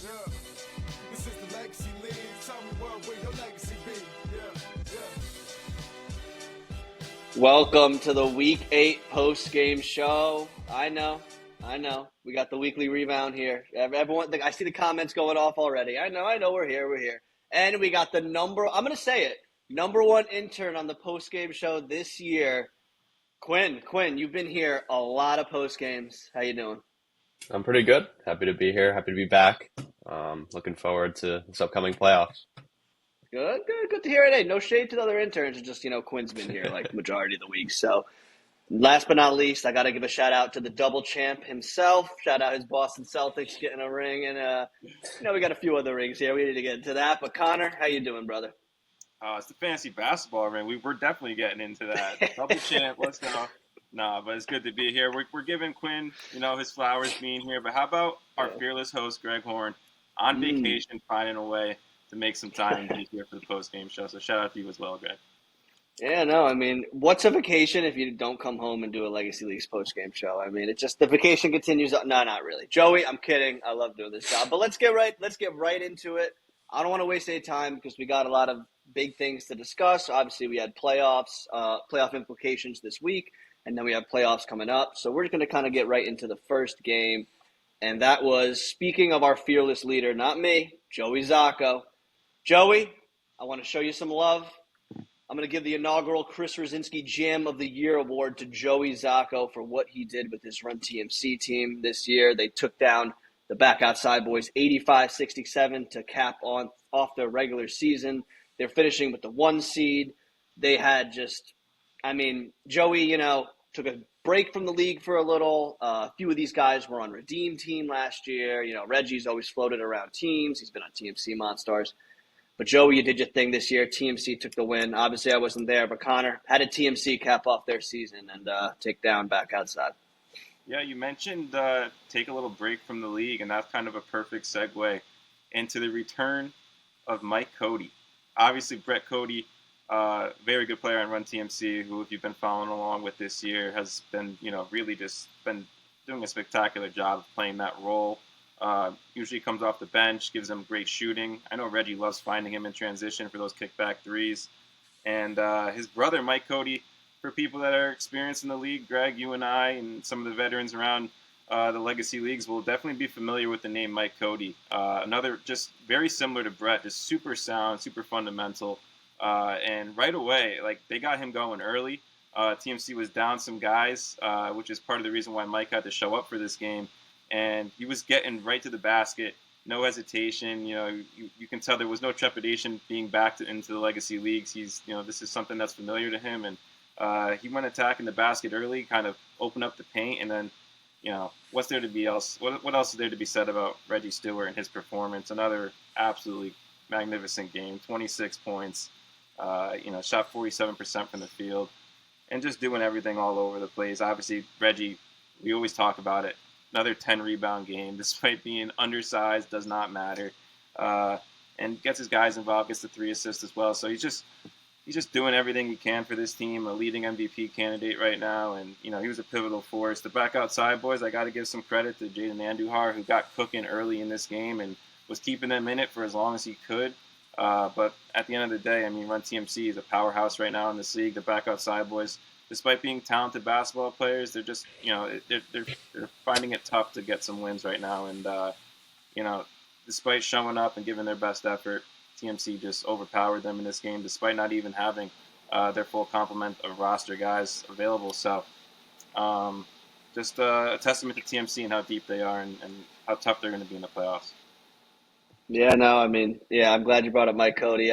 Yeah. This is the Legacy League. Tell me where your legacy be. Yeah. Welcome to the Week 8 post-game show. I know. We got the weekly rebound here. Everyone, I see the comments going off already. I know, we're here. And we got the I'm going to say it, number one intern on the post-game show this year, Quinn, you've been here a lot of post-games. How you doing? I'm pretty good. Happy to be here. Happy to be back. Looking forward to this upcoming playoffs. Good to hear it. Hey, no shade to the other interns. It's just, Quinn's been here like majority of the week. So last but not least, I got to give a shout out to the double champ himself. Shout out his Boston Celtics getting a ring. And, we got a few other rings here. We need to get into that. But Connor, how you doing, brother? It's the fantasy basketball ring. We're definitely getting into that. Double champ, let's go. Nah, but it's good to be here. We're giving Quinn, his flowers being here. But how about our fearless host, Greg Horn, on vacation, finding a way to make some time and be here for the post-game show. So shout out to you as well, Greg. Yeah, no, I mean, what's a vacation if you don't come home and do a Legacy Leagues post-game show? I mean, it's just the vacation continues. No, not really. Joey, I'm kidding. I love doing this job. But let's get right into it. I don't want to waste any time because we got a lot of big things to discuss. Obviously, we had playoff implications this week, and then we have playoffs coming up. So we're just going to kind of get right into the first game. And that was, speaking of our fearless leader, not me, Joey Zacco. Joey, I want to show you some love. I'm going to give the inaugural Chris Rosinski Jam of the Year award to Joey Zacco for what he did with his Run TMC team this year. They took down the Back Outside Boys 85-67 to cap off their regular season. They're finishing with the 1 seed. They had Joey, took a break from the league for a little. A few of these guys were on Redeem Team last year. Reggie's always floated around teams. He's been on TMC Monstars. But Joey, you did your thing this year. TMC took the win. Obviously, I wasn't there, but Connor, how did TMC cap off their season and take down Back Outside? Yeah, you mentioned take a little break from the league, and that's kind of a perfect segue into the return of Mike Cody. Obviously, Brett Cody, very good player on Run TMC, who, if you've been following along with this year, has been, really just been doing a spectacular job of playing that role. Usually comes off the bench, gives them great shooting. I know Reggie loves finding him in transition for those kickback threes. And his brother, Mike Cody, for people that are experienced in the league, Greg, you and I, and some of the veterans around the Legacy Leagues will definitely be familiar with the name Mike Cody. Another just very similar to Brett, just super sound, super fundamental. And right away, they got him going early. TMC was down some guys, which is part of the reason why Mike had to show up for this game. And he was getting right to the basket, no hesitation. You can tell there was no trepidation being backed into the Legacy Leagues. He's, this is something that's familiar to him, and he went attacking the basket early, kind of opened up the paint, and then, what's there to be else? What else is there to be said about Reggie Stewart and his performance? Another absolutely magnificent game, 26 points, shot 47% from the field, and just doing everything all over the place. Obviously, Reggie, we always talk about it. Another 10-rebound game, despite being undersized, does not matter. And gets his guys involved, gets the 3 assists as well. So he's just doing everything he can for this team, a leading MVP candidate right now. And, he was a pivotal force. The Back Outside Boys, I got to give some credit to Jaden Andujar, who got cooking early in this game and was keeping them in it for as long as he could. But at the end of the day, Run TMC is a powerhouse right now in this league. The Back Outside Boys, despite being talented basketball players, they're just, they're finding it tough to get some wins right now. And, despite showing up and giving their best effort, TMC just overpowered them in this game, despite not even having their full complement of roster guys available. So just a testament to TMC and how deep they are and how tough they're going to be in the playoffs. Yeah, no, I'm glad you brought up Mike Cody.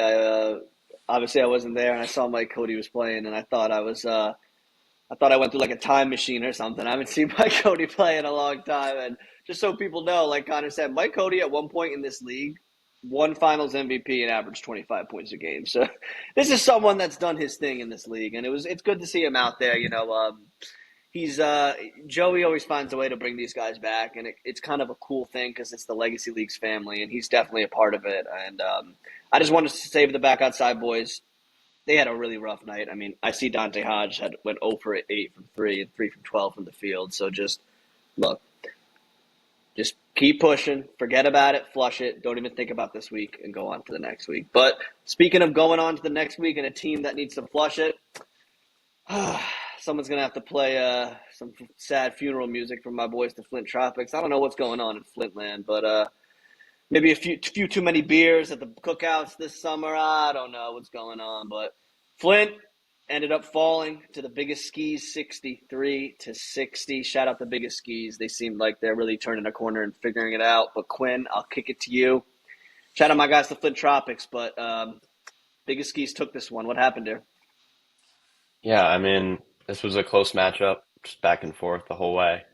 Obviously I wasn't there, and I saw Mike Cody was playing, and I thought I went through like a time machine or something. I haven't seen Mike Cody play in a long time. And just so people know, like Connor said, Mike Cody at one point in this league won Finals MVP and averaged 25 points a game. So this is someone that's done his thing in this league, and it's good to see him out there. Joey always finds a way to bring these guys back, and it's kind of a cool thing because it's the Legacy Leagues family, and he's definitely a part of it. And I just wanted to save the Back Outside Boys. They had a really rough night. I see Dante Hodge went 0 for 8 from 3 and 3 from 12 from the field. So just Keep pushing. Forget about it. Flush it. Don't even think about this week and go on to the next week. But speaking of going on to the next week and a team that needs to flush it, someone's going to have to play some sad funeral music from my boys, the Flint Tropics. I don't know what's going on in Flintland, but maybe a few too many beers at the cookouts this summer. I don't know what's going on, but Flint ended up falling to the Biggest Skis 63-60. Shout out the Biggest Skis. They seem like they're really turning a corner and figuring it out. But Quinn, I'll kick it to you. Shout out my guys, the Flint Tropics, but Biggest Skis took this one. What happened there? Yeah, I mean, this was a close matchup, just back and forth the whole way.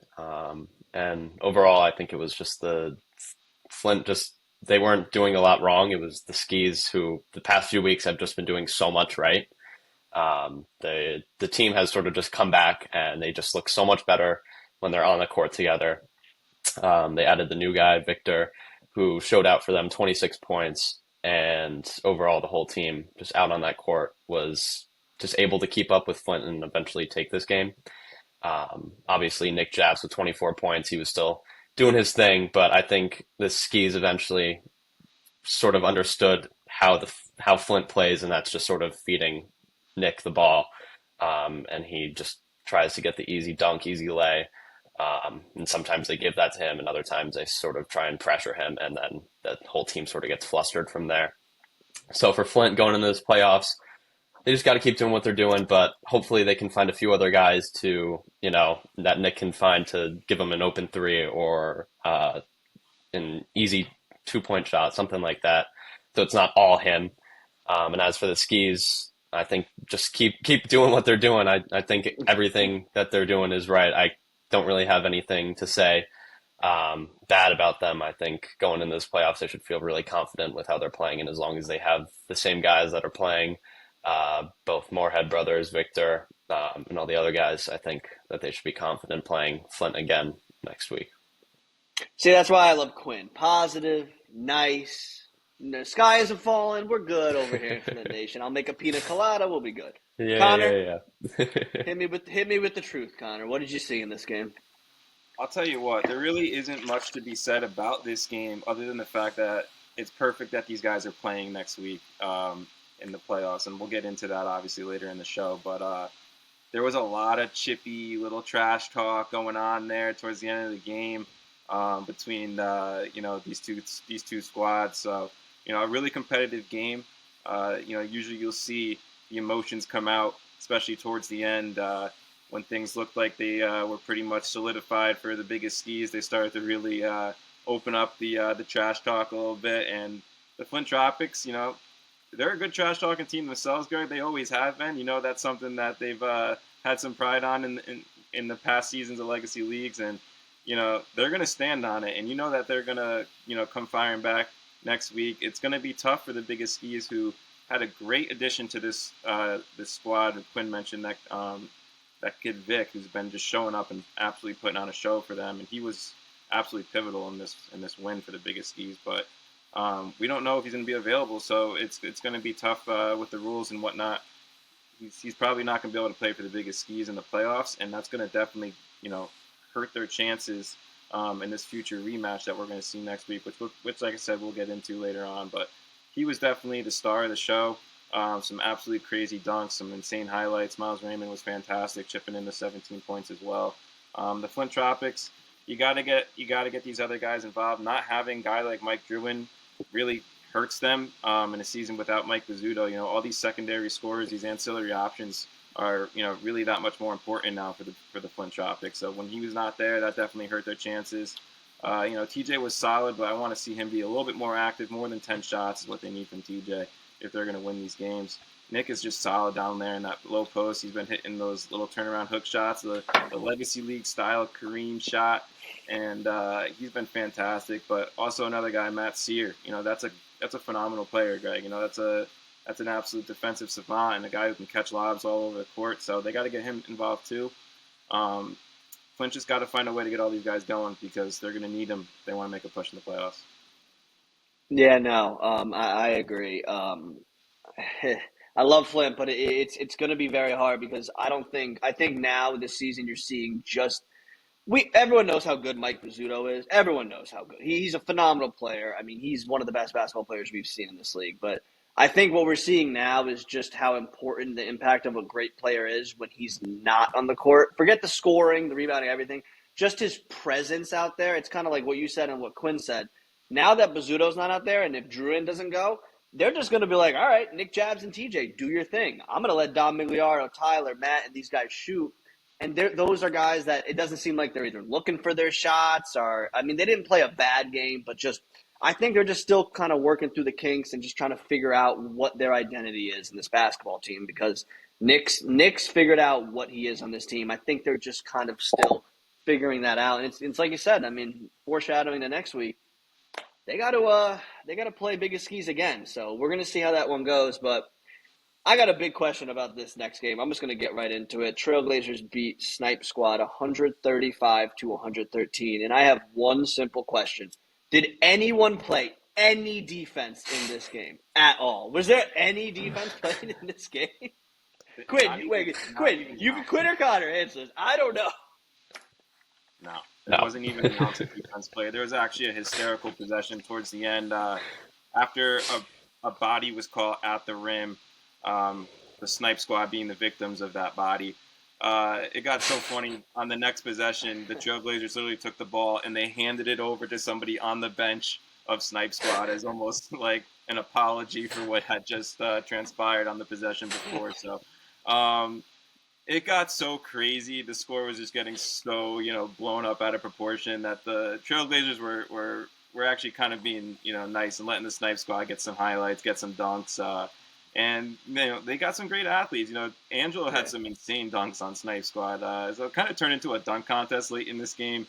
And overall, I think it was just the Flint they weren't doing a lot wrong. It was the Skis who the past few weeks have just been doing so much right. The team has sort of just come back and they just look so much better when they're on the court together. They added the new guy, Victor, who showed out for them 26 points. And overall, the whole team just out on that court was just able to keep up with Flint and eventually take this game. Obviously, Nick Jass with 24 points, he was still doing his thing, but I think the Skis eventually sort of understood how Flint plays, and that's just sort of feeding Nick the ball, and he just tries to get the easy dunk, easy lay, and sometimes they give that to him, and other times they sort of try and pressure him, and then the whole team sort of gets flustered from there. So for Flint going into this playoffs, they just got to keep doing what they're doing, but hopefully they can find a few other guys to, that Nick can find to give them an open three or an easy 2-point shot, something like that. So it's not all him. And as for the Skis, I think just keep doing what they're doing. I think everything that they're doing is right. I don't really have anything to say bad about them. I think going into this playoffs, they should feel really confident with how they're playing. And as long as they have the same guys that are playing, both Moorhead brothers, Victor, and all the other guys, I think that they should be confident playing Flint again next week. See, that's why I love Quinn. Positive, nice. The sky isn't falling. We're good over here in Flint Nation. I'll make a pina colada. We'll be good. Yeah, Connor, yeah. hit me with the truth, Connor. What did you see in this game? I'll tell you what, there really isn't much to be said about this game other than the fact that it's perfect that these guys are playing next week in the playoffs, and we'll get into that obviously later in the show. But there was a lot of chippy little trash talk going on there towards the end of the game between these two squads. So a really competitive game. Usually you'll see the emotions come out, especially towards the end. When things looked like they were pretty much solidified for the Biggest Skis, they started to really open up the trash talk a little bit. And the Flint Tropics, they're a good trash talking team themselves, Greg. They always have been. That's something that they've had some pride on in the past seasons of Legacy Leagues, and they're going to stand on it. And that they're going to come firing back next week. It's going to be tough for the Biggest Skis, who had a great addition to this squad. Quinn mentioned that kid Vic, who's been just showing up and absolutely putting on a show for them, and he was absolutely pivotal in this win for the Biggest Skis. But we don't know if he's going to be available, so it's going to be tough with the rules and whatnot. He's probably not going to be able to play for the Biggest Skis in the playoffs, and that's going to definitely hurt their chances in this future rematch that we're going to see next week, which like I said, we'll get into later on. But he was definitely the star of the show. Some absolutely crazy dunks, some insane highlights. Miles Raymond was fantastic, chipping in the 17 points as well. The Flint Tropics, you got to get these other guys involved. Not having a guy like Mike Druin really hurts them in a season without Mike Bizzuto. All these secondary scorers, these ancillary options are really that much more important now for the Flint Tropics. So when he was not there, that definitely hurt their chances. TJ was solid, but I want to see him be a little bit more active. More than 10 shots is what they need from TJ if they're going to win these games. Nick is just solid down there in that low post. He's been hitting those little turnaround hook shots, the Legacy League style Kareem shot, and he's been fantastic. But also another guy, Matt Sear. That's a phenomenal player, Greg. That's an absolute defensive savant and a guy who can catch lobs all over the court. So they got to get him involved too. Flint just got to find a way to get all these guys going because they're going to need them if they want to make a push in the playoffs. Yeah, no, I agree. I love Flint, but it's going to be very hard because I think now this season you're seeing just Everyone knows how good Mike Rizzuto is. Everyone knows how good he's a phenomenal player. I mean, he's one of the best basketball players we've seen in this league. But I think what we're seeing now is just how important the impact of a great player is when he's not on the court. Forget the scoring, the rebounding, everything. Just his presence out there. It's kind of like what you said and what Quinn said. Now that Bazzuto's not out there, and if Druin doesn't go, they're just going to be like, all right, Nick Jabs and TJ, do your thing. I'm going to let Dom Migliaro, Tyler, Matt, and these guys shoot. And those are guys that it doesn't seem like they're either looking for their shots or, I mean, they didn't play a bad game, but just I think they're just still kind of working through the kinks and just trying to figure out what their identity is in this basketball team because Nick's figured out what he is on this team. I think they're just kind of still figuring that out. And it's like you said, I mean, foreshadowing the next week, they got to play Big Skis again. So we're going to see how that one goes, but I got a big question about this next game. I'm just going to get right into it. Trailblazers beat Snipe Squad 135-113, and I have one simple question. Did anyone play any defense in this game at all? Was there any defense played in this game? Quinn, you can Quinn or Connor answer this. I don't know. No, there wasn't even an ounce of defense play. There was actually a hysterical possession towards the end after a body was caught at the rim. The Snipe Squad being the victims of that body. It got so funny. On the next possession, the Trailblazers literally took the ball and they handed it over to somebody on the bench of Snipe Squad as almost like an apology for what had just transpired on the possession before. So it got so crazy. The score was just getting so, blown up out of proportion that the Trailblazers were actually kind of being, nice and letting the Snipe Squad get some highlights, get some dunks. And they got some great athletes. Angelo had some insane dunks on Snipe Squad. So it kind of turned into a dunk contest late in this game,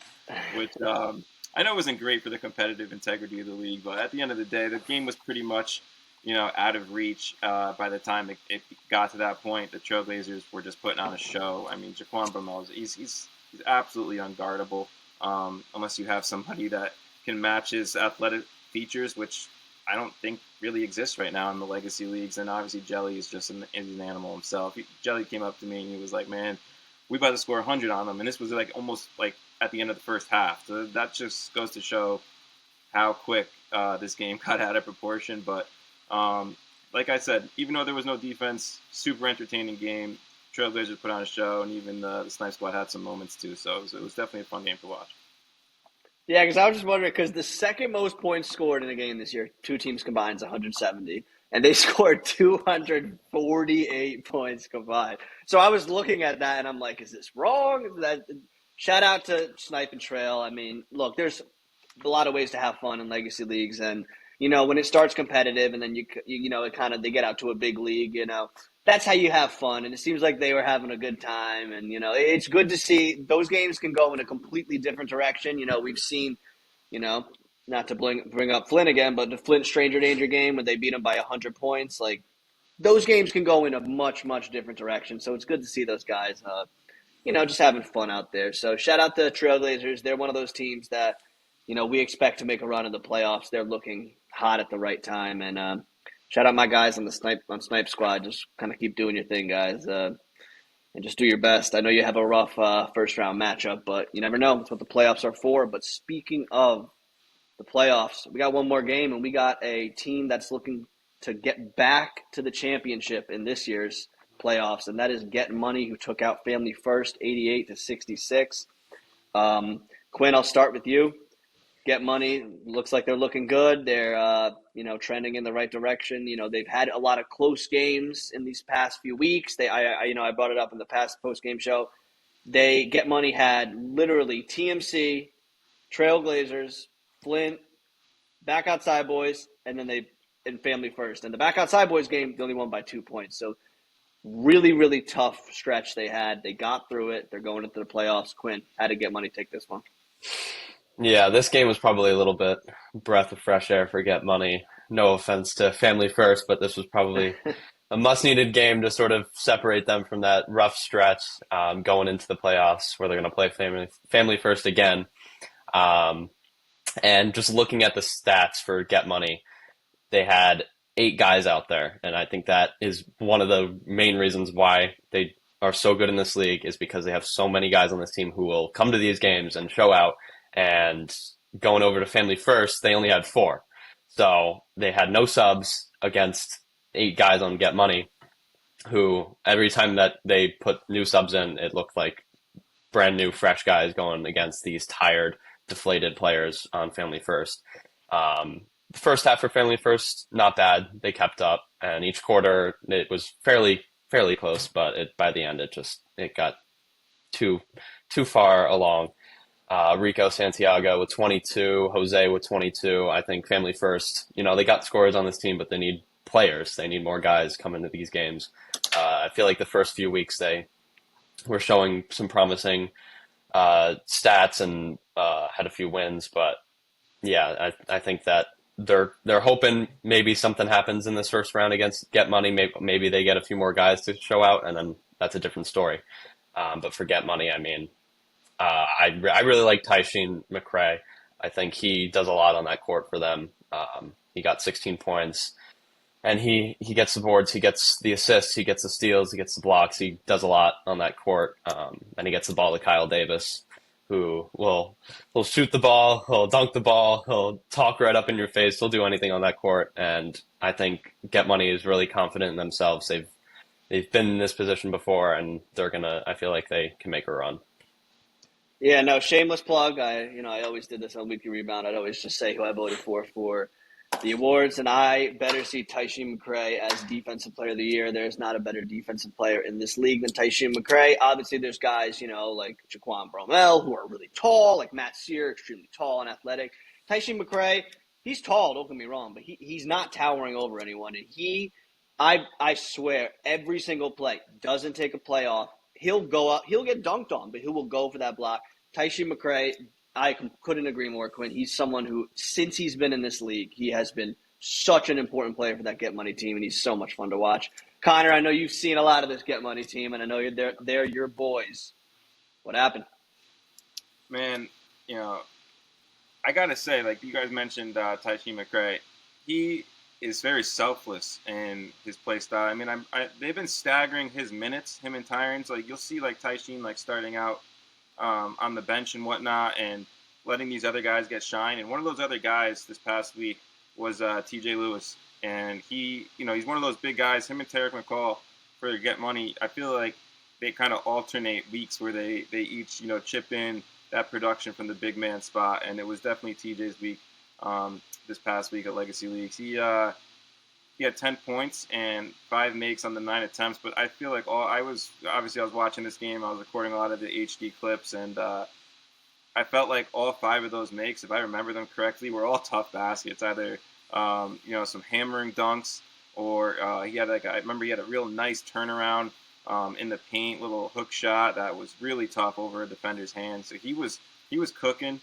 which I know wasn't great for the competitive integrity of the league. But at the end of the day, the game was pretty much, out of reach by the time it got to that point. The Trailblazers were just putting on a show. I mean, Jaquan Bromell, he's absolutely unguardable unless you have somebody that can match his athletic features, which I don't think really exists right now in the legacy leagues. And obviously Jelly is just an animal himself. Jelly came up to me and he was like, man, we about to score 100 on them. And this was like almost like at the end of the first half. So that just goes to show how quick this game got out of proportion. But like I said, even though there was no defense, super entertaining game. Trailblazers put on a show, and even the Snipe Squad had some moments too. So it was definitely a fun game to watch. Yeah, because I was just wondering, because the second most points scored in a game this year, two teams combined is 170, and they scored 248 points combined. So I was looking at that, and I'm like, is this wrong? Shout out to Snipe and Trail. I mean, look, there's a lot of ways to have fun in legacy leagues, and when it starts competitive, and then it kind of they get out to a big league, that's how you have fun. And it seems like they were having a good time. And, it's good to see those games can go in a completely different direction. We've seen, not to bring up Flint again, but the Flint Stranger Danger game when they beat them by 100 points, like those games can go in a much, much different direction. So it's good to see those guys, just having fun out there. So shout out to Trailblazers. They're one of those teams that, we expect to make a run in the playoffs. They're looking hot at the right time. And, shout out my guys on the Snipe Squad. Just kind of keep doing your thing, guys, and just do your best. I know you have a rough first-round matchup, but you never know. That's what the playoffs are for. But speaking of the playoffs, we got one more game, and we got a team that's looking to get back to the championship in this year's playoffs, and that is Get Money, who took out Family First 88-66. Quinn, I'll start with you. Get Money looks like they're looking good. They're trending in the right direction. They've had a lot of close games in these past few weeks. I brought it up in the past post game show. Get Money had literally TMC, Trailblazers, Flint, Back Outside Boys, and then in Family First. And the Back Outside Boys game, they only won by 2 points. So really, really tough stretch they had. They got through it. They're going into the playoffs. Quinn, how did Get Money take this one? Yeah, this game was probably a little bit breath of fresh air for Get Money. No offense to Family First, but this was probably a must-needed game to sort of separate them from that rough stretch going into the playoffs where they're going to play Family First again. And just looking at the stats for Get Money, they had 8 guys out there, and I think that is one of the main reasons why they are so good in this league is because they have so many guys on this team who will come to these games and show out. And going over to Family First, they only had 4. So they had no subs against 8 guys on Get Money, who every time that they put new subs in, it looked like brand new, fresh guys going against these tired, deflated players on Family First. The first half for Family First, not bad. They kept up, and each quarter it was fairly close, but by the end it got too far along. Rico Santiago with 22, Jose with 22. I think Family First, they got scores on this team, but they need players. They need more guys coming to these games. I feel like the first few weeks they were showing some promising stats and had a few wins, but yeah, I think that they're hoping maybe something happens in this first round against Get Money. Maybe they get a few more guys to show out, and then that's a different story. But for Get Money, I mean, I really like Taishin McRae. I think he does a lot on that court for them. He got 16 points, and he gets the boards, he gets the assists, he gets the steals, he gets the blocks. He does a lot on that court, and he gets the ball to Kyle Davis, who will shoot the ball, he'll dunk the ball, he'll talk right up in your face, he'll do anything on that court. And I think Get Money is really confident in themselves. They've been in this position before, and I feel like they can make a run. Yeah, no, shameless plug. I always did this on Weekly Rebound. I'd always just say who I voted for the awards, and I better see Taishin McRae as Defensive Player of the Year. There's not a better defensive player in this league than Taishin McRae. Obviously, there's guys, like Jaquan Bromell, who are really tall, like Matt Sear, extremely tall and athletic. Taishin McRae, he's tall, don't get me wrong, but he's not towering over anyone. And I swear, every single play, doesn't take a play off. He'll go up, he'll get dunked on, but he will go for that block. Taishin McRae, I couldn't agree more, Quinn. He's someone who, since he's been in this league, he has been such an important player for that Get Money team, and he's so much fun to watch. Connor, I know you've seen a lot of this Get Money team, and I know they're your boys. What happened? Man, I got to say, like you guys mentioned Taishin McRae, he is very selfless in his play style. I mean, they've been staggering his minutes, him and Tyrants. Like, you'll see, like, Taishin, like, starting out on the bench and whatnot and letting these other guys get shine. And one of those other guys this past week was TJ Lewis. And he's one of those big guys, him and Tarek McCall, for Get Money. I feel like they kind of alternate weeks where they each, chip in that production from the big man spot. And it was definitely TJ's week this past week at Legacy Leagues. He had 10 points and 5 makes on the 9 attempts, but I feel like I was watching this game. I was recording a lot of the HD clips, and I felt like all 5 of those makes, if I remember them correctly, were all tough baskets. Either some hammering dunks, or I remember he had a real nice turnaround in the paint, little hook shot that was really tough over a defender's hand. So he was cooking.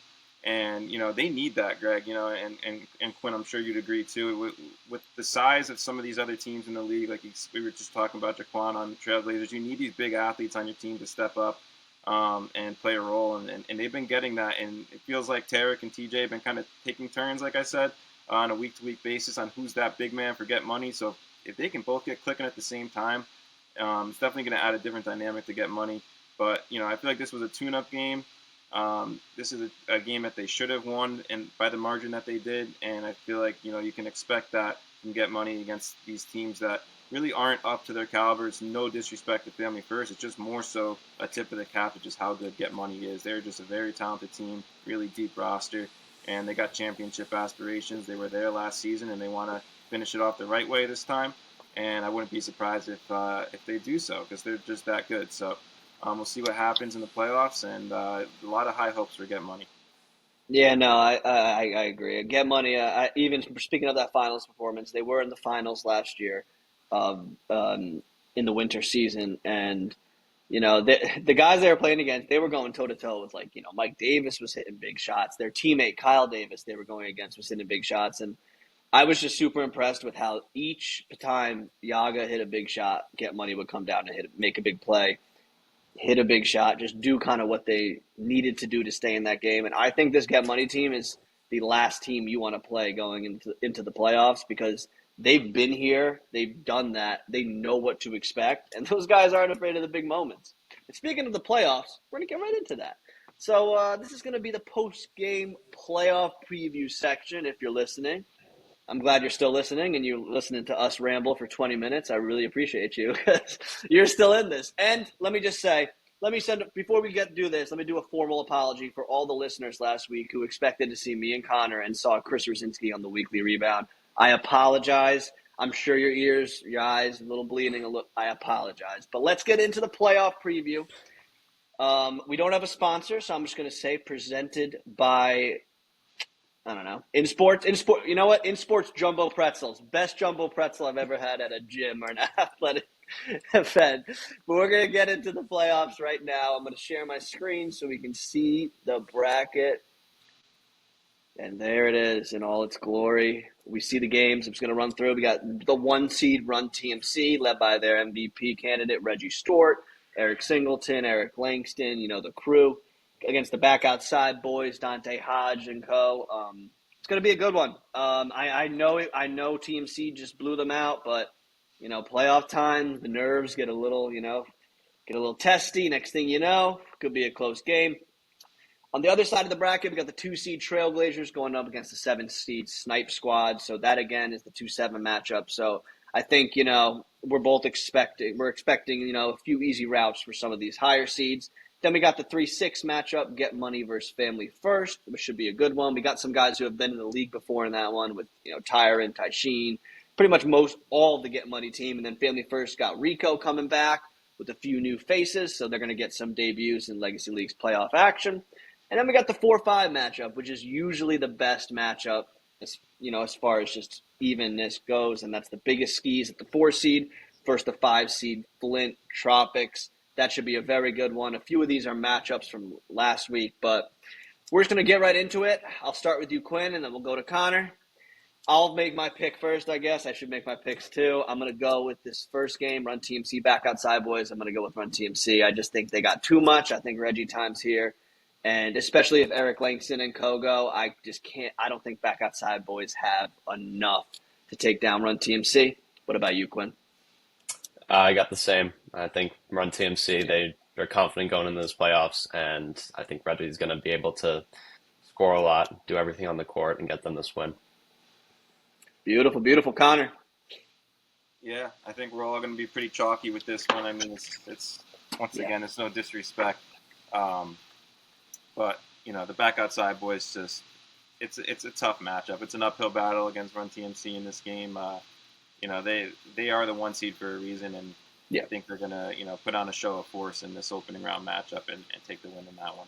And, they need that, Greg, and Quinn, I'm sure you'd agree, too. With the size of some of these other teams in the league, like we were just talking about Jaquan on the Trailblazers, you need these big athletes on your team to step up and play a role. And they've been getting that. And it feels like Tarek and TJ have been kind of taking turns, like I said, on a week-to-week basis on who's that big man for Get Money. So if they can both get clicking at the same time, it's definitely going to add a different dynamic to Get Money. But, I feel like this was a tune-up game. This is a game that they should have won, and by the margin that they did. And I feel like, you can expect that from Get Money against these teams that really aren't up to their caliber. It's no disrespect to Family First. It's just more so a tip of the cap to just how good Get Money is. They're just a very talented team, really deep roster, and they got championship aspirations. They were there last season, and they want to finish it off the right way this time. And I wouldn't be surprised if they do so, because they're just that good. So we'll see what happens in the playoffs, and a lot of high hopes for Get Money. Yeah, no, I agree. Get Money, even speaking of that finals performance, they were in the finals last year in the winter season. And, the guys they were playing against, they were going toe-to-toe with, Mike Davis was hitting big shots. Their teammate, Kyle Davis, they were going against was hitting big shots. And I was just super impressed with how each time Yaga hit a big shot, Get Money would come down and make a big play. Hit a big shot, just do kind of what they needed to do to stay in that game. And I think this Get Money team is the last team you want to play going into the playoffs, because they've been here, they've done that, they know what to expect, and those guys aren't afraid of the big moments. And speaking of the playoffs, we're going to get right into that. So this is going to be the post-game playoff preview section if you're listening. I'm glad you're still listening and you're listening to us ramble for 20 minutes. I really appreciate you because you're still in this. And let me just say, before we do this, let me do a formal apology for all the listeners last week who expected to see me and Connor and saw Chris Rosinski on the weekly rebound. I apologize. I'm sure your ears, your eyes, a little bleeding. I apologize. But let's get into the playoff preview. We don't have a sponsor, so I'm just going to say presented by, I don't know. In sports, you know what? In sports, jumbo pretzels. Best jumbo pretzel I've ever had at a gym or an athletic event. But we're going to get into the playoffs right now. I'm going to share my screen so we can see the bracket. And there it is in all its glory. We see the games. I'm just going to run through. We got the 1 seed Run TMC, led by their MVP candidate, Reggie Stewart, Eric Singleton, Eric Langston, the crew, against the back outside boys, Dante Hodge and co. It's going to be a good one. I know TMC just blew them out, but playoff time, the nerves get a little testy. Next thing you know, could be a close game. On the other side of the bracket, we got the 2 seed Trailblazers going up against the 7 seed Snipe squad. So that again is the 2-7 matchup. So I think we're expecting a few easy routes for some of these higher seeds. Then we got the 3-6 matchup, Get Money versus Family First, which should be a good one. We got some guys who have been in the league before in that one with, Tyron, Tysheen, pretty much all of the Get Money team. And then Family First got Rico coming back with a few new faces, so they're going to get some debuts in Legacy League's playoff action. And then we got the 4-5 matchup, which is usually the best matchup, as far as just evenness goes. And that's the biggest skis at the 4 seed versus the 5 seed Flint Tropics. That should be a very good one. A few of these are matchups from last week, but we're just going to get right into it. I'll start with you, Quinn, and then we'll go to Connor. I'll make my pick first, I guess. I should make my picks too. I'm going to go with this first game, Run TMC back outside boys. I'm going to go with Run TMC. I just think they got too much. I think Reggie Time's here. And especially if Eric Langston and Kogo, I don't think back outside boys have enough to take down Run TMC. What about you, Quinn? I got the same. I think Run TMC, they're confident going into this playoffs, and I think Reggie's going to be able to score a lot, do everything on the court, and get them this win. Beautiful, beautiful. Connor? Yeah, I think we're all going to be pretty chalky with this one. I mean, it's once again, it's no disrespect. But, the back outside boys it's a tough matchup. It's an uphill battle against Run TMC in this game. They are the 1 seed for a reason, and I think they're going to, put on a show of force in this opening round matchup and take the win in that one.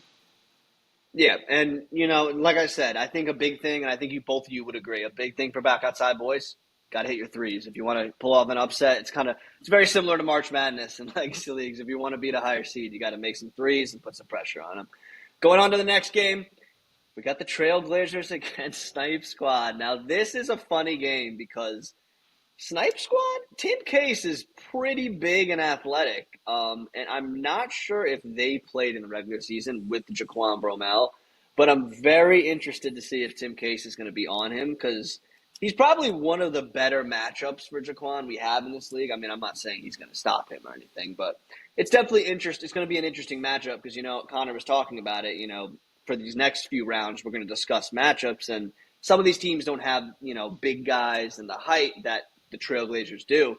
Yeah, and, like I said, I think a big thing, and I think both of you would agree, a big thing for back outside boys, got to hit your threes. If you want to pull off an upset, it's very similar to March Madness and Legacy Leagues. If you want to beat a higher seed, you got to make some threes and put some pressure on them. Going on to the next game, we got the Trailblazers against Snipe Squad. Now, this is a funny game because Snipe Squad, Tim Case is pretty big and athletic. And I'm not sure if they played in the regular season with Jaquan Bromell, but I'm very interested to see if Tim Case is going to be on him because he's probably one of the better matchups for Jaquan we have in this league. I mean, I'm not saying he's going to stop him or anything, but it's definitely interesting. It's going to be an interesting matchup because, Connor was talking about it, for these next few rounds, we're going to discuss matchups, and some of these teams don't have, big guys and the height that the Trailblazers do.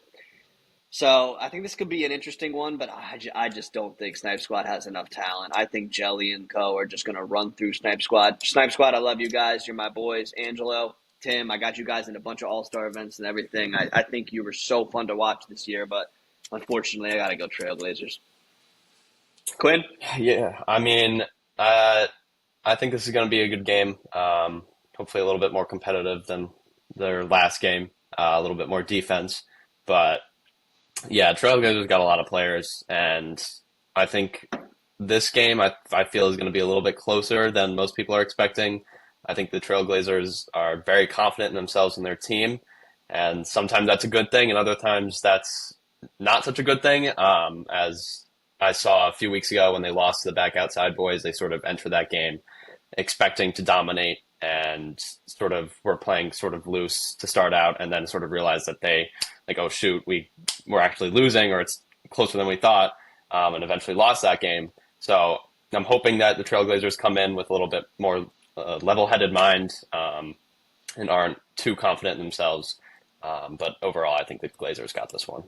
So I think this could be an interesting one, but I just don't think Snipe Squad has enough talent. I think Jelly and co are just going to run through Snipe Squad. Snipe Squad, I love you guys. You're my boys. Angelo, Tim, I got you guys in a bunch of all-star events and everything. I think you were so fun to watch this year, but unfortunately, I got to go Trailblazers. Quinn? Yeah, I mean, I think this is going to be a good game. Hopefully a little bit more competitive than their last game, a little bit more defense. But, yeah, Trailblazers got a lot of players, and I think this game I feel is going to be a little bit closer than most people are expecting. I think the Trailblazers are very confident in themselves and their team, and sometimes that's a good thing, and other times that's not such a good thing. As I saw a few weeks ago when they lost to the back outside boys, they sort of entered that game expecting to dominate and sort of were playing sort of loose to start out, and then sort of realized that they like, oh shoot, we're actually losing, or it's closer than we thought, and eventually lost that game. So I'm hoping that the Trailblazers come in with a little bit more level-headed mind, and aren't too confident in themselves. But overall, I think the Glazers got this one.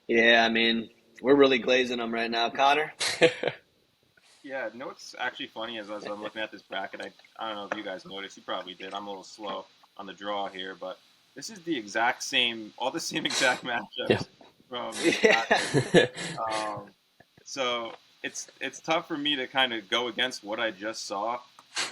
Yeah, I mean, we're really glazing them right now, Connor. Yeah, no, what's actually funny is as I'm looking at this bracket, I don't know if you guys noticed, you probably did. I'm a little slow on the draw here, but this is the exact same, all the same exact Yeah. matchups from last year. Yeah. Um, so it's tough for me to kind of go against what I just saw,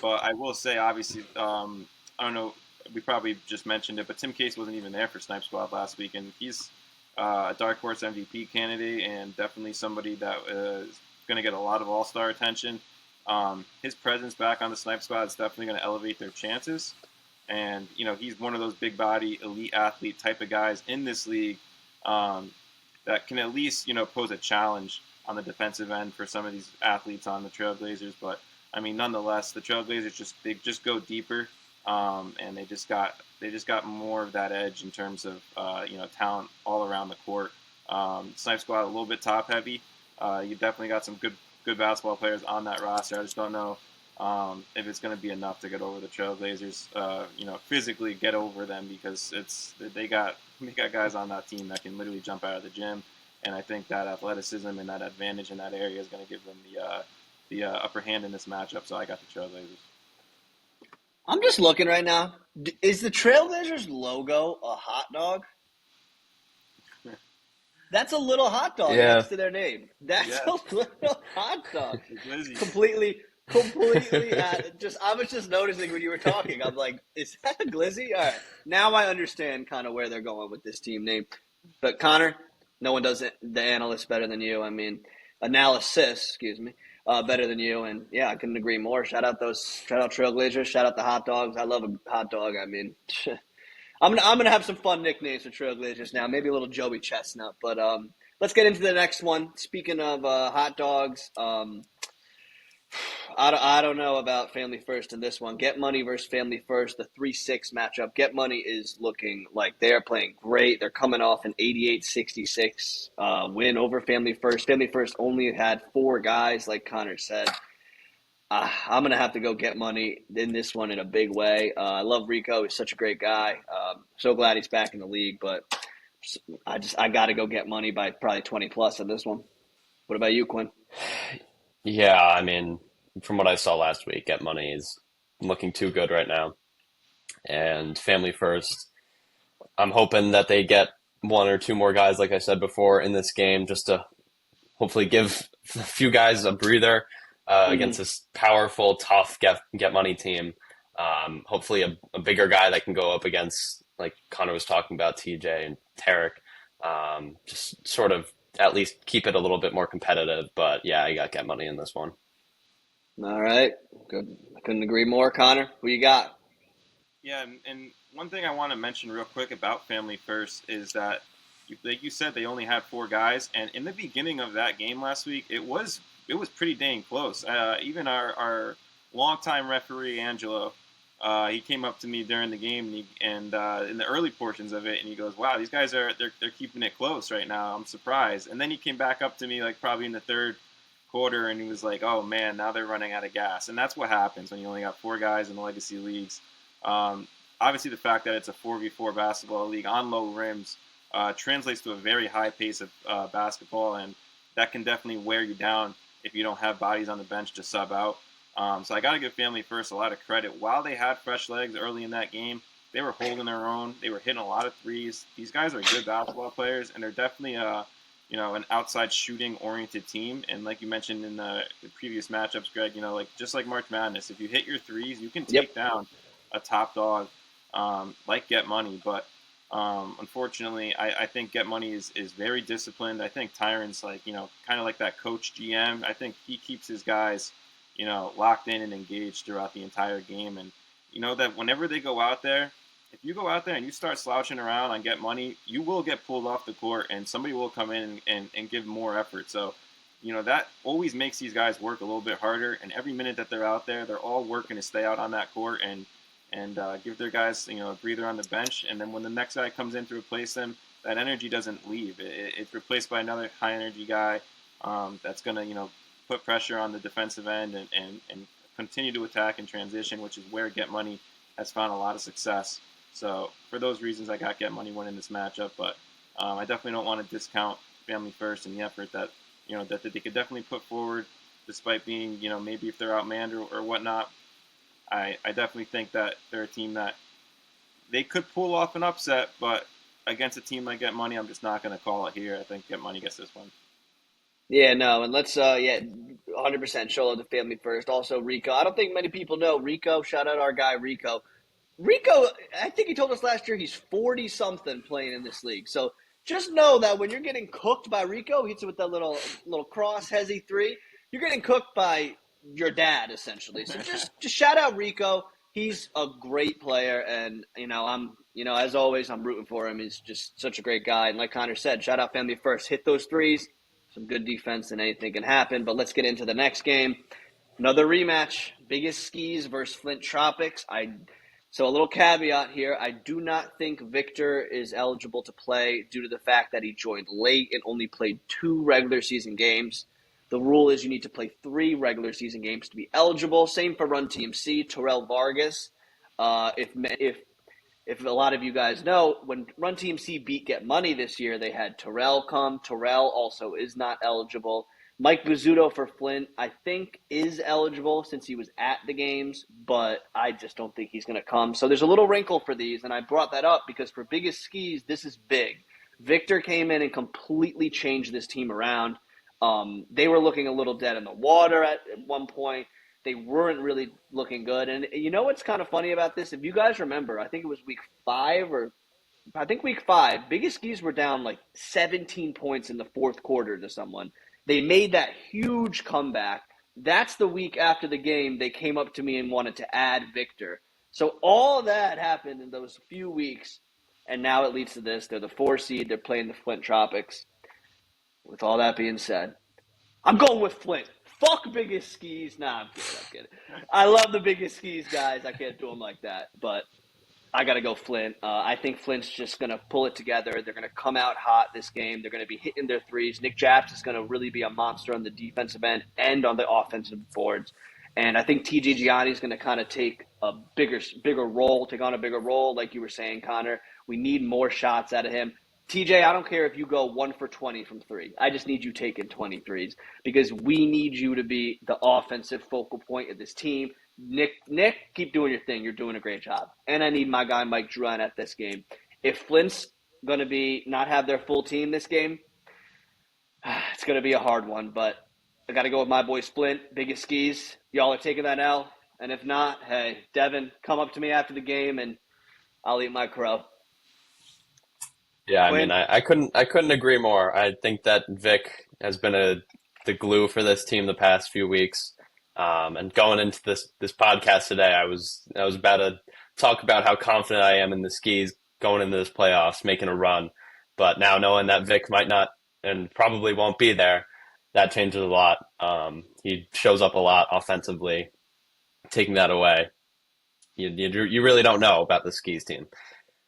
but I will say, obviously, I don't know, we probably just mentioned it, but Tim Case wasn't even there for Snipe Squad last week, and he's a dark horse MVP candidate and definitely somebody that is going to get a lot of all-star attention. His presence back on the Snipe Squad is definitely going to elevate their chances. And, he's one of those big body, elite athlete type of guys in this league that can at least, pose a challenge on the defensive end for some of these athletes on the Trailblazers. But, I mean, nonetheless, the Trailblazers just go deeper, and they just got more of that edge in terms of, talent all around the court. Snipe Squad a little bit top heavy. You've definitely got some good basketball players on that roster. I just don't know if it's going to be enough to get over the Trailblazers. Physically get over them, because they got guys on that team that can literally jump out of the gym, and I think that athleticism and that advantage in that area is going to give them the upper hand in this matchup. So I got the Trailblazers. I'm just looking right now. Is the Trailblazers logo a hot dog? That's a little hot dog Yeah. next to their name. That's Yes. a little hot dog. Glizzy. Completely. I was just noticing when you were talking. I'm like, is that a glizzy? All right, now I understand kind of where they're going with this team name. But Connor, no one does the analyst better than you. I mean, analysis, excuse me, better than you. And yeah, I couldn't agree more. Shout out Trailblazers. Shout out the hot dogs. I love a hot dog. I mean, I'm gonna have some fun nicknames for Trailblazers now. Maybe a little Joey Chestnut. But let's get into the next one. Speaking of hot dogs, I don't know about Family First in this one. Get Money versus Family First, the 3-6 matchup. Get Money is looking like they're playing great. They're coming off an 88-66 win over Family First. Family First only had 4 guys, like Connor said. I'm going to have to go Get Money in this one in a big way. I love Rico. He's such a great guy. So glad he's back in the league, but I got to go Get Money by probably 20+ in this one. What about you, Quinn? Yeah, I mean, from what I saw last week, Get Money is looking too good right now. And Family First, I'm hoping that they get 1 or 2 more guys, like I said before, in this game, just to hopefully give a few guys a breather against this powerful, tough Get Money team. Hopefully a bigger guy that can go up against, like Connor was talking about, TJ and Tarek. Just sort of at least keep it a little bit more competitive. But yeah, I got Get Money in this one. All right. Good. I couldn't agree more. Connor, who you got? Yeah, and one thing I want to mention real quick about Family First is that, like you said, they only had 4 guys, and in the beginning of that game last week, it was pretty dang close. Even our longtime referee Angelo, he came up to me during the game and in the early portions of it, and he goes, "Wow, these guys they're keeping it close right now. I'm surprised." And then he came back up to me like probably in the third quarter, and he was like, "Oh man, now they're running out of gas." And that's what happens when you only got 4 guys in the legacy leagues. Obviously, the fact that it's a 4v4 basketball league on low rims translates to a very high pace of basketball, and that can definitely wear you down if you don't have bodies on the bench to sub out. So I got to give Family First a lot of credit. While they had fresh legs early in that game, they were holding their own. They were hitting a lot of threes. These guys are good basketball players, and they're definitely an outside shooting oriented team. And like you mentioned in the previous matchups, Greg, like just like March Madness, if you hit your threes, you can take down a top dog like Get Money. But unfortunately, I think Get Money is very disciplined. I think Tyron's kind of like that coach GM. I think he keeps his guys locked in and engaged throughout the entire game. And that whenever they go out there, if you go out there and you start slouching around on Get Money, you will get pulled off the court, and somebody will come in and give more effort. So that always makes these guys work a little bit harder. And every minute that they're out there, they're all working to stay out on that court and give their guys, a breather on the bench. And then when the next guy comes in to replace them, that energy doesn't leave. It's replaced by another high energy guy that's going to, put pressure on the defensive end and continue to attack and transition, which is where Get Money has found a lot of success. So for those reasons, I got Get Money winning this matchup. But I definitely don't want to discount Family First and the effort that that they could definitely put forward, despite being maybe if they're outmanned or whatnot. I definitely think that they're a team that they could pull off an upset, but against a team like Get Money, I'm just not going to call it here. I think Get Money gets this one. Yeah, no, and let's 100% show love to Family First. Also, Rico. I don't think many people know Rico. Shout out our guy Rico. Rico, I think he told us last year he's 40 something playing in this league. So just know that when you're getting cooked by Rico, he hits it with that little cross hezzy three. You're getting cooked by your dad essentially. So just shout out Rico. He's a great player, and I'm as always I'm rooting for him. He's just such a great guy. And like Connor said, shout out Family First. Hit those threes. Some good defense and anything can happen. But let's get into the next game. Another rematch. Biggest Skis versus Flint Tropics. So a little caveat here. I do not think Victor is eligible to play due to the fact that he joined late and only played 2 regular season games. The rule is you need to play 3 regular season games to be eligible. Same for Run TMC, Terrell Vargas. If a lot of you guys know, when Run TMC beat Get Money this year, they had Terrell come. Terrell also is not eligible. Mike Bizzuto for Flint, I think, is eligible since he was at the games, but I just don't think he's going to come. So there's a little wrinkle for these, and I brought that up because for Biggest Skis, this is big. Victor came in and completely changed this team around. They were looking a little dead in the water at one point. They weren't really looking good. And you know what's kind of funny about this? If you guys remember, I think it was week 5, Biggest Skis were down like 17 points in the fourth quarter to someone. They made that huge comeback. That's the week after the game they came up to me and wanted to add Victor. So all that happened in those few weeks, and now it leads to this. They're the 4 seed. They're playing the Flint Tropics. With all that being said, I'm going with Flint. Fuck Biggest Skis. Nah, I'm kidding. I love the Biggest Skis, guys. I can't do them like that. But I got to go Flint. I think Flint's just going to pull it together. They're going to come out hot this game. They're going to be hitting their threes. Nick Japs is going to really be a monster on the defensive end and on the offensive boards. And I think TJ Gianni is going to kind of take a bigger role, take on a bigger role, like you were saying, Connor. We need more shots out of him. TJ, I don't care if you go 1 for 20 from 3. I just need you taking 23s because we need you to be the offensive focal point of this team. Nick, keep doing your thing. You're doing a great job. And I need my guy Mike Druan at this game. If Flint's going to not have their full team this game, it's going to be a hard one. But I got to go with my boys Flint, Biggest Skis. Y'all are taking that L. And if not, hey, Devin, come up to me after the game and I'll eat my crow. Yeah, I mean, I couldn't agree more. I think that Vic has been the glue for this team the past few weeks. And going into this podcast today, I was about to talk about how confident I am in the Skis going into this playoffs, making a run. But now knowing that Vic might not and probably won't be there, that changes a lot. He shows up a lot offensively. Taking that away, you really don't know about the Skis team.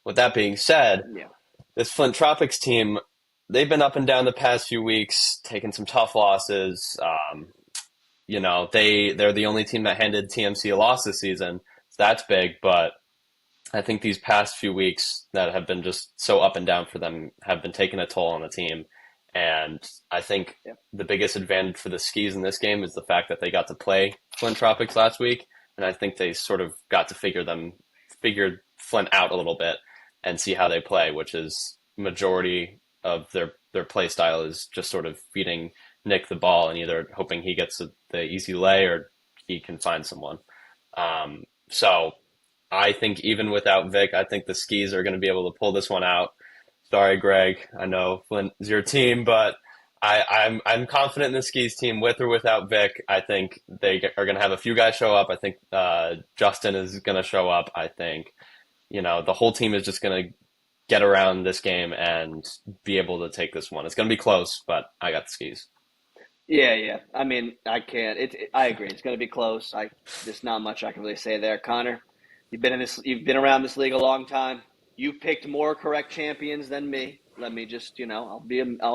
With that being said, yeah. This Flint Tropics team, they've been up and down the past few weeks, taking some tough losses. They're the only team that handed TMC a loss this season. So that's big, but I think these past few weeks that have been just so up and down for them have been taking a toll on the team. And I think the biggest advantage for the Skis in this game is the fact that they got to play Flint Tropics last week. And I think they sort of got to figure Flint out a little bit and see how they play, which is majority of their play style is just sort of feeding Nick the ball and either hoping he gets the easy lay or he can find someone. So I think even without Vic, I think the Skis are going to be able to pull this one out. Sorry, Greg. I know Flint is your team, but I'm confident in the Skis team with or without Vic. I think they are going to have a few guys show up. I think Justin is going to show up. I think the whole team is just going to get around this game and be able to take this one. It's going to be close, but I got the Skis. Yeah. I mean, I can't. I agree. It's going to be close. There's not much I can really say there, Connor. You've been around this league a long time. You've picked more correct champions than me. Let me just, I'll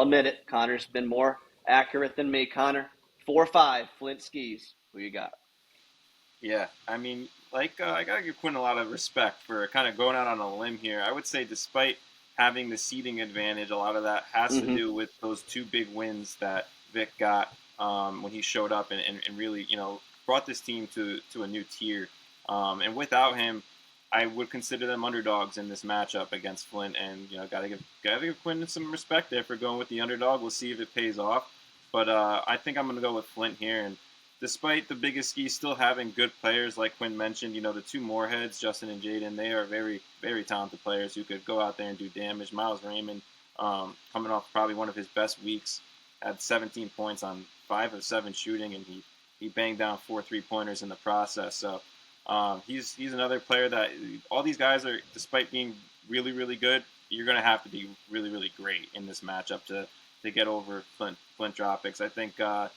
admit it. Connor's been more accurate than me. Connor, 4-5, Flint skis. Who you got? Yeah, I mean, I gotta give Quinn a lot of respect for kind of going out on a limb here. I would say, despite having the seeding advantage, a lot of that has to Mm-hmm. do with those two big wins that Vic got when he showed up and really, brought this team to a new tier. And without him, I would consider them underdogs in this matchup against Flint. And gotta give Quinn some respect there for going with the underdog. We'll see if it pays off. But I think I'm gonna go with Flint here. And despite the biggest skis still having good players, like Quinn mentioned, the two Moorheads, Justin and Jaden, they are very, very talented players who could go out there and do damage. Miles Raymond, coming off probably one of his best weeks, had 17 points on 5 of 7 shooting, and he banged down 4 3-pointers in the process. So he's another player that all these guys are, despite being really, really good, you're going to have to be really, really great in this matchup to get over Flint Tropics. I think the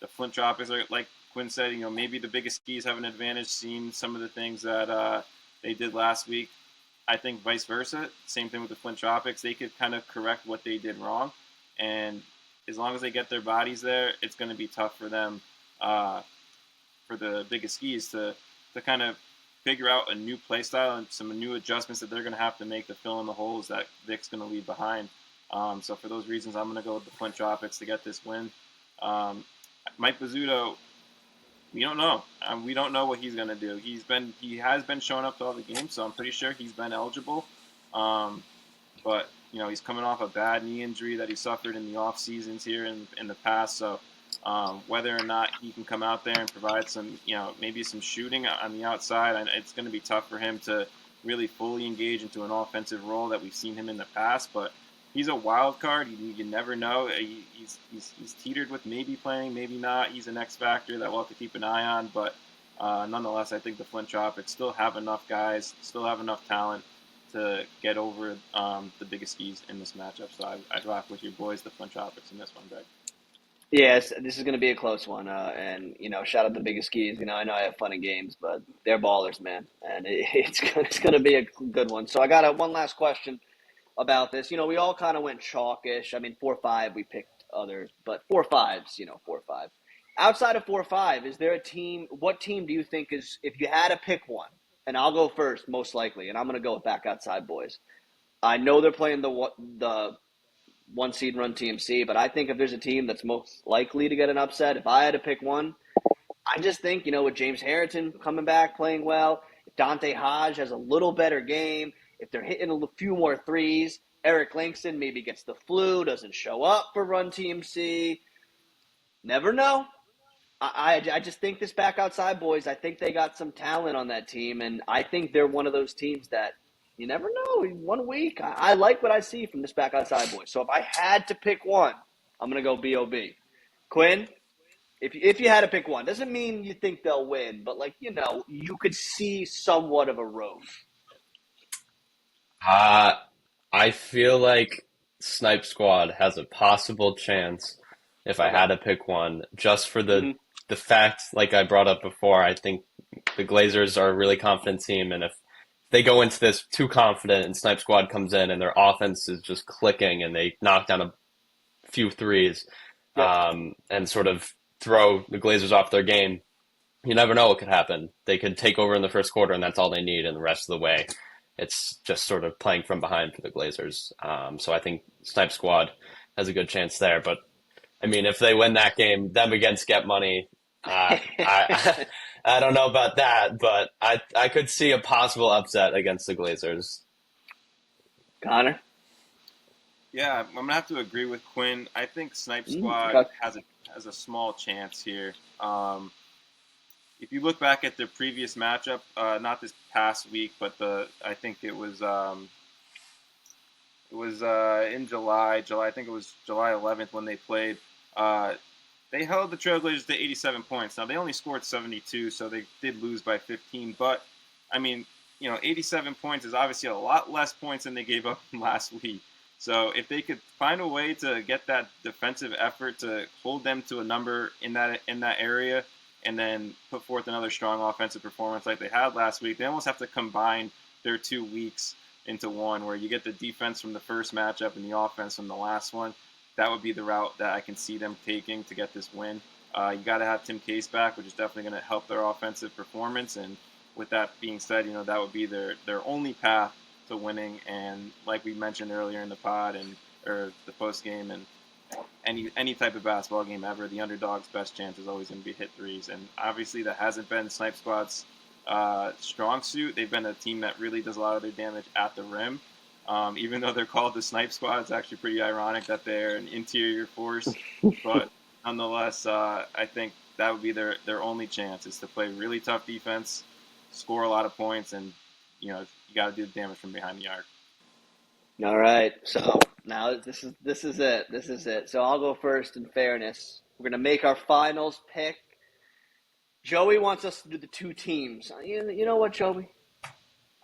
Flint Tropics are, like Quinn said, maybe the biggest skis have an advantage, seeing some of the things that they did last week. I think vice versa. Same thing with the Flint Tropics. They could kind of correct what they did wrong. And as long as they get their bodies there, it's going to be tough for them, for the biggest skis, to kind of figure out a new play style and some new adjustments that they're going to have to make to fill in the holes that Vic's going to leave behind. So for those reasons, I'm going to go with the Flint Tropics to get this win. Mike Bizzuto, we don't know. We don't know what he's going to do. He has been showing up to all the games, so I'm pretty sure he's been eligible. But he's coming off a bad knee injury that he suffered in the off seasons here in the past. So whether or not he can come out there and provide some, maybe some shooting on the outside, it's going to be tough for him to really fully engage into an offensive role that we've seen him in the past. But he's a wild card. You never know. He's teetered with maybe playing, maybe not. He's an X factor that we'll have to keep an eye on. But nonetheless, I think the Flint Tropics still have enough guys, still have enough talent to get over the biggest skis in this matchup. So I'd rock with your boys, the Flint Tropics, in this one, Greg. Yes, this is going to be a close one. And, shout out the biggest skis. I know I have fun in games, but they're ballers, man. And it's going to be a good one. So I got one last question about this. We all kind of went chalkish. I mean, 4-5, we picked others, but 4-5's, 4-5. Outside of 4-5, is there a team? What team do you think is, if you had to pick one, and I'll go first, most likely, and I'm going to go with Back Outside Boys. I know they're playing the one seed Run TMC, but I think if there's a team that's most likely to get an upset, if I had to pick one, I just think, with James Harrington coming back, playing well, if Dante Hodge has a little better game, if they're hitting a few more threes, Eric Langston maybe gets the flu, doesn't show up for Run TMC. Never know. I just think this Back Outside Boys, I think they got some talent on that team, and I think they're one of those teams that you never know. In 1 week, I like what I see from this Back Outside Boys. So if I had to pick one, I'm going to go B.O.B. Quinn, if you had to pick one, doesn't mean you think they'll win, but you could see somewhat of a road. Uh, I feel like Snipe Squad has a possible chance if I Okay. had to pick one, just for Mm-hmm. the fact, like I brought up before, I think the Glazers are a really confident team, and if they go into this too confident and Snipe Squad comes in and their offense is just clicking and they knock down a few threes, Yep. and sort of throw the Glazers off their game, you never know what could happen. They could take over in the first quarter, and that's all they need, and the rest of the way, it's just sort of playing from behind for the Glazers. So I think Snipe Squad has a good chance there. But I mean, if they win that game, them against Get Money, I I don't know about that, but I could see a possible upset against the Glazers. Connor? Yeah, I'm gonna have to agree with Quinn. I think Snipe Squad Okay. has a small chance here. If you look back at their previous matchup, not this past week, but I think it was in July. I think it was July 11th when they played. They held the Trailblazers to 87 points. Now they only scored 72, so they did lose by 15. But I mean, 87 points is obviously a lot less points than they gave up last week. So if they could find a way to get that defensive effort to hold them to a number in that area, and then put forth another strong offensive performance like they had last week, they almost have to combine their 2 weeks into one, where you get the defense from the first matchup and the offense from the last one. That would be the route that I can see them taking to get this win. You got to have Tim Case back, which is definitely going to help their offensive performance. And with that being said, that would be their only path to winning. And like we mentioned earlier in the pod or the post game and any type of basketball game ever, the underdog's best chance is always going to be hit threes. And obviously that hasn't been Snipe Squad's strong suit. They've been a team that really does a lot of their damage at the rim. Even though they're called the Snipe Squad, it's actually pretty ironic that they're an interior force. But nonetheless, I think that would be their only chance, is to play really tough defense, score a lot of points, and you got to do the damage from behind the arc. All right, so now this is it. So I'll go first in fairness. We're going to make our finals pick. Joey wants us to do the 2 teams. You know what, Joey?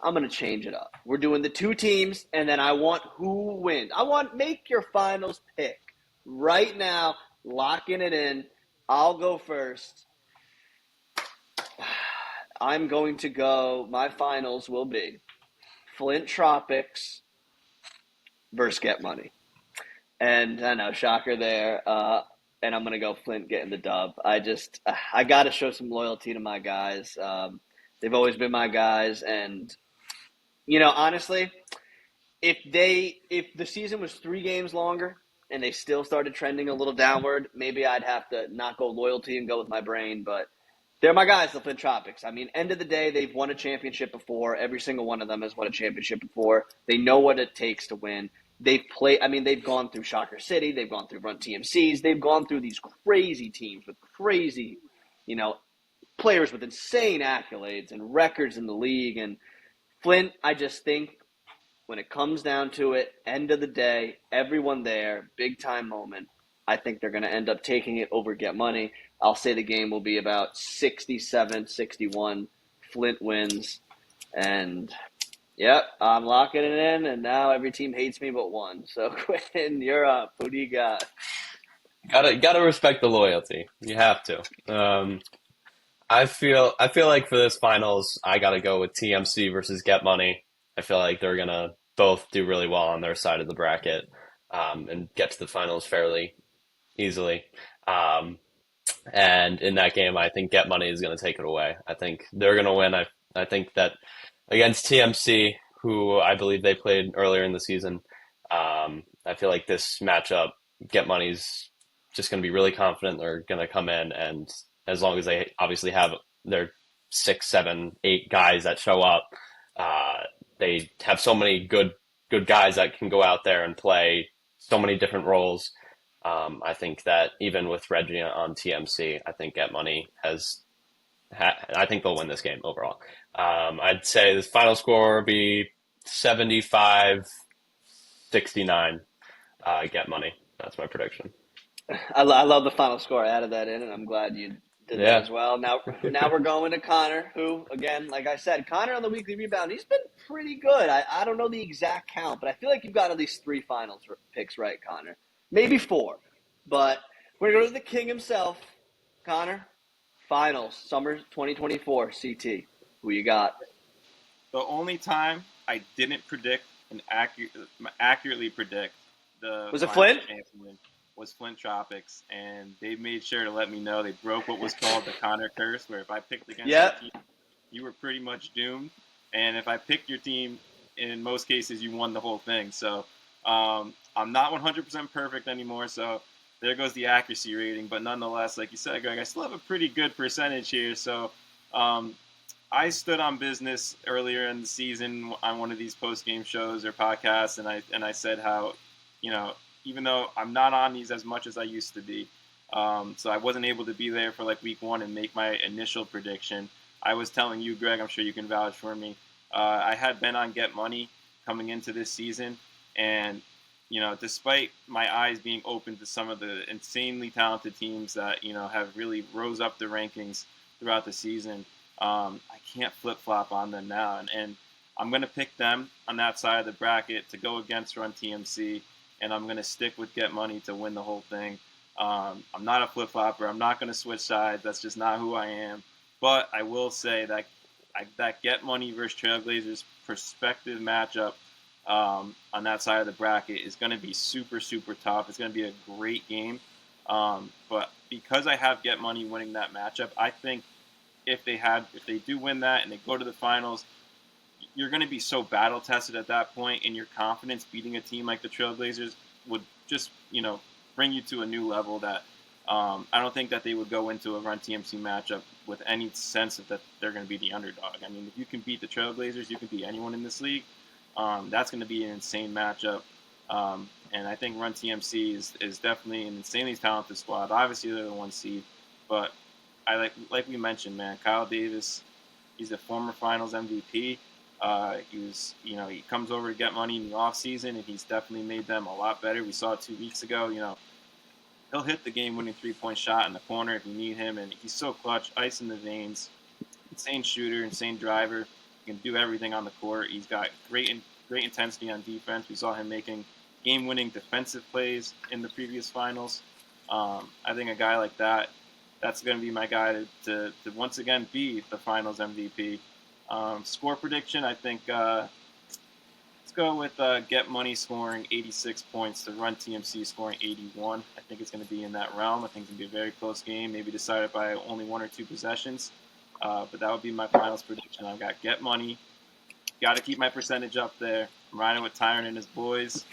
I'm going to change it up. We're doing the 2 teams, and then I want who wins. Make your finals pick right now, locking it in. I'll go first. I'm going to go, my finals will be Flint Tropics versus Get Money. And I know, shocker there. And I'm going to go Flint getting the dub. I got to show some loyalty to my guys. They've always been my guys. And, honestly, if the season was 3 games longer and they still started trending a little downward, maybe I'd have to not go loyalty and go with my brain. But they're my guys, the Flint Tropics. I mean, end of the day, they've won a championship before. Every single one of them has won a championship before. They know what it takes to win. They've gone through Shocker City. They've gone through Run TMCs. They've gone through these crazy teams with crazy, players with insane accolades and records in the league. And Flint, I just think when it comes down to it, end of the day, everyone there, big time moment, I think they're going to end up taking it over Get Money. I'll say the game will be about 67-61. Flint wins. And yep, I'm locking it in, and now every team hates me but one. So, Quinn, you're up. Who do you got? Gotta respect the loyalty. You have to. I feel like for this finals, I gotta go with TMC versus Get Money. I feel like they're gonna both do really well on their side of the bracket, and get to the finals fairly easily. And in that game, I think Get Money is gonna take it away. I think they're gonna win. I think that against TMC, who I believe they played earlier in the season, I feel like this matchup, Get Money's just going to be really confident. They're going to come in, and as long as they obviously have their 6, 7, 8 guys that show up, they have so many good guys that can go out there and play so many different roles. I think that even with Reggie on TMC, I think Get Money I think they'll win this game overall. I'd say the final score would be 75-69. Get Money. That's my prediction. I love the final score. I added that in, and I'm glad you did that as well. Now we're going to Connor, who, again, like I said, Connor on the weekly rebound, he's been pretty good. I don't know the exact count, but I feel like you've got at least 3 finals picks right, Connor. Maybe 4. But we're going to go to the king himself. Connor, finals, summer 2024, CT. Who you got? The only time I didn't predict and accurately predict the Was it Flint? champion was Flint Tropics, and they made sure to let me know they broke what was called the Connor curse, where if I picked against your team, you were pretty much doomed, and if I picked your team, in most cases, you won the whole thing. So I'm not 100% perfect anymore, so there goes the accuracy rating. But nonetheless, like you said, Greg, I still have a pretty good percentage here. So I stood on business earlier in the season on one of these post-game shows or podcasts, and I said how, even though I'm not on these as much as I used to be, so I wasn't able to be there for like week 1 and make my initial prediction. I was telling you, Greg, I'm sure you can vouch for me. I had been on Get Money coming into this season, and despite my eyes being open to some of the insanely talented teams that have really rose up the rankings throughout the season, I can't flip flop on them now, and I'm going to pick them on that side of the bracket to go against Run TMC, and I'm going to stick with Get Money to win the whole thing. I'm not a flip-flopper. I'm not going to switch sides. That's just not who I am. But I will say that that Get Money versus Trailblazers perspective matchup on that side of the bracket is going to be super, super tough. It's going to be a great game. But because I have Get Money winning that matchup, I think if they do win that and they go to the finals, you're going to be so battle tested at that point, and your confidence beating a team like the Trailblazers would just bring you to a new level that I don't think that they would go into a Run TMC matchup with any sense of that they're going to be the underdog. I mean, if you can beat the Trailblazers, you can beat anyone in this league. That's going to be an insane matchup. And I think Run TMC is definitely an insanely talented squad. Obviously, they're the 1 seed, but I like we mentioned, man, Kyle Davis, he's a former Finals MVP. He comes over to Get Money in the offseason, and he's definitely made them a lot better. We saw it 2 weeks ago. He'll hit the game-winning three-point shot in the corner if you need him, and he's so clutch, ice in the veins, insane shooter, insane driver. He can do everything on the court. He's got great intensity on defense. We saw him making game-winning defensive plays in the previous finals. I think a guy like that's going to be my guy to once again be the finals MVP. Score prediction, I think let's go with Get Money scoring 86 points to Run TMC scoring 81. I think it's going to be in that realm. I think it's going to be a very close game, maybe decided by only 1 or 2 possessions. But that would be my finals prediction. I've got Get Money. Got to keep my percentage up there. I'm riding with Tyron and his boys.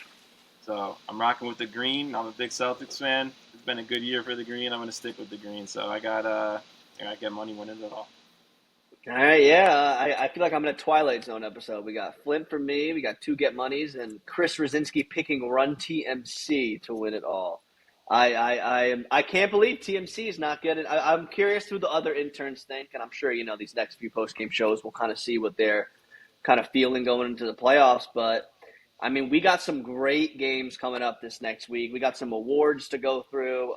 So I'm rocking with the green. I'm a big Celtics fan. It's been a good year for the green. I'm going to stick with the green. So I got Get Money winning it all. All right, yeah. I feel like I'm in a Twilight Zone episode. We got Flint for me. We got 2 Get Monies, and Chris Rosinski picking Run TMC to win it all. I can't believe TMC is not getting. I'm curious who the other interns think, and I'm sure these next few post game shows we'll kind of see what they're kind of feeling going into the playoffs. But I mean, we got some great games coming up this next week. We got some awards to go through.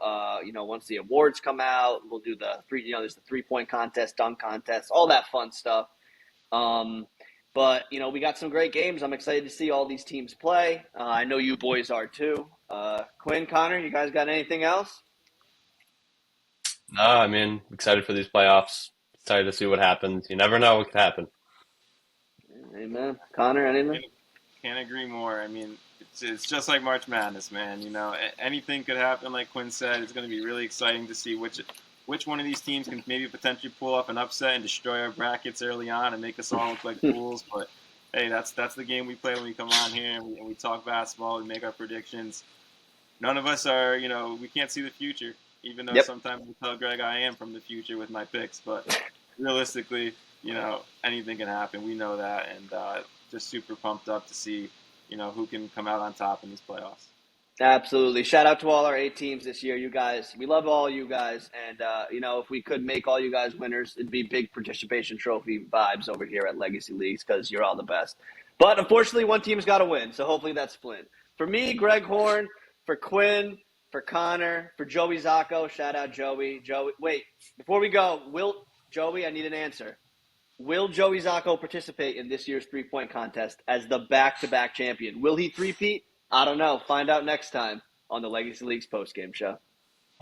Once the awards come out, we'll do there's the 3-point contest, dunk contest, all that fun stuff. But we got some great games. I'm excited to see all these teams play. I know you boys are too. Quinn, Connor, you guys got anything else? No, I mean, excited for these playoffs. Excited to see what happens. You never know what could happen. Amen. Connor, anything? Can't agree more. I mean, it's just like March Madness, man. Anything could happen. Like Quinn said, it's going to be really exciting to see which one of these teams can maybe potentially pull off an upset and destroy our brackets early on and make us all look like fools. But hey, that's the game we play when we come on here and we talk basketball and make our predictions. None of us are, we can't see the future, even though sometimes we tell Greg I am from the future with my picks. But realistically, anything can happen. We know that, and just super pumped up to see, who can come out on top in these playoffs. Absolutely. Shout out to all our 8 teams this year, you guys. We love all you guys. And, if we could make all you guys winners, it'd be big participation trophy vibes over here at Legacy Leagues because you're all the best. But unfortunately, one team's got to win. So hopefully that's Flint. For me, Greg Horn, for Quinn, for Connor, for Joey Zacco. Shout out Joey. Wait, before we go, Joey, I need an answer. Will Joey Zacco participate in this year's 3-point contest as the back-to-back champion? Will he three-peat? I don't know. Find out next time on the Legacy Leagues postgame show.